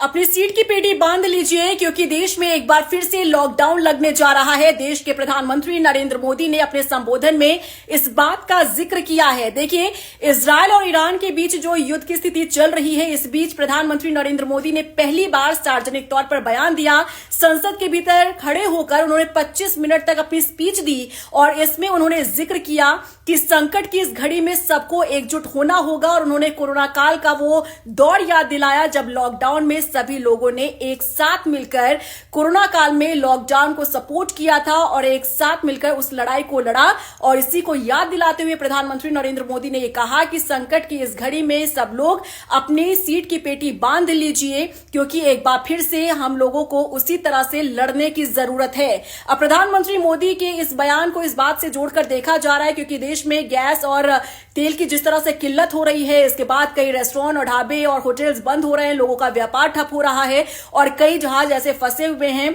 अपनी सीट की पेटी बांध लीजिए क्योंकि देश में एक बार फिर से लॉकडाउन लगने जा रहा है। देश के प्रधानमंत्री नरेंद्र मोदी ने अपने संबोधन में इस बात का जिक्र किया है। देखिए, इजरायल और ईरान के बीच जो युद्ध की स्थिति चल रही है, इस बीच प्रधानमंत्री नरेंद्र मोदी ने पहली बार सार्वजनिक तौर पर बयान दिया। संसद के भीतर खड़े होकर उन्होंने 25 मिनट तक अपनी स्पीच दी और इसमें उन्होंने जिक्र किया कि संकट की इस घड़ी में सबको एकजुट होना होगा और उन्होंने कोरोना काल का वो दौर याद दिलाया जब लॉकडाउन में सभी लोगों ने एक साथ मिलकर कोरोना काल में लॉकडाउन को सपोर्ट किया था और एक साथ मिलकर उस लड़ाई को लड़ा। और इसी को याद दिलाते हुए प्रधानमंत्री नरेंद्र मोदी ने यह कहा कि संकट की इस घड़ी में सब लोग अपनी सीट की पेटी बांध लीजिए क्योंकि एक बार फिर से हम लोगों को उसी तरह से लड़ने की जरूरत है। अब प्रधानमंत्री मोदी के इस बयान को इस बात से जोड़कर देखा जा रहा है क्योंकि देश में गैस और तेल की जिस तरह से किल्लत हो रही है, इसके बाद कई रेस्टोरेंट और ढाबे और होटल्स बंद हो रहे हैं, लोगों का व्यापार ठप हो रहा है और कई जहाज ऐसे फंसे हुए हैं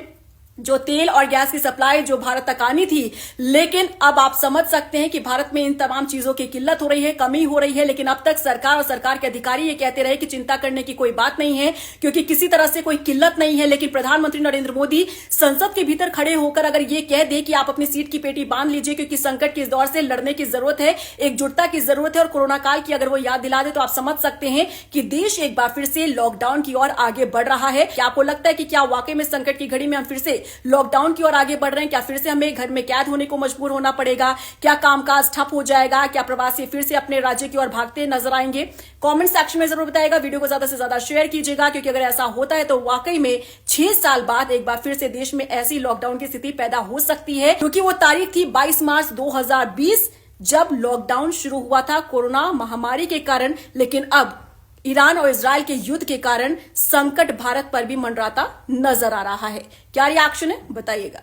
जो तेल और गैस की सप्लाई जो भारत तक आनी थी। लेकिन अब आप समझ सकते हैं कि भारत में इन तमाम चीजों की किल्लत हो रही है, कमी हो रही है, लेकिन अब तक सरकार और सरकार के अधिकारी ये कहते रहे कि चिंता करने की कोई बात नहीं है क्योंकि किसी तरह से कोई किल्लत नहीं है। लेकिन प्रधानमंत्री नरेंद्र मोदी संसद के भीतर खड़े होकर अगर ये कह दे कि आप अपनी सीट की पेटी बांध लीजिए क्योंकि संकट के इस दौर से लड़ने की जरूरत है, एकजुटता की जरूरत है और कोरोना काल की अगर वो याद दिला दे तो आप समझ सकते हैं कि देश एक बार फिर से लॉकडाउन की ओर आगे बढ़ रहा है। क्या आपको लगता है कि क्या वाकई में संकट की घड़ी में हम फिर से लॉकडाउन की ओर आगे बढ़ रहे हैं? क्या फिर से हमें घर में कैद होने को मजबूर होना पड़ेगा? क्या कामकाज ठप हो जाएगा? क्या प्रवासी फिर से अपने राज्य की ओर भागते नजर आएंगे? कमेंट सेक्शन में जरूर बताइएगा। वीडियो को ज्यादा से ज्यादा शेयर कीजिएगा क्योंकि अगर ऐसा होता है तो वाकई में 6 साल बाद एक बार फिर से देश में ऐसी लॉकडाउन की स्थिति पैदा हो सकती है क्योंकि वो तारीख थी 22 मार्च 2020 जब लॉकडाउन शुरू हुआ था कोरोना महामारी के कारण। लेकिन अब ईरान और इजरायल के युद्ध के कारण संकट भारत पर भी मंडराता नजर आ रहा है। क्या रिएक्शन है बताइएगा।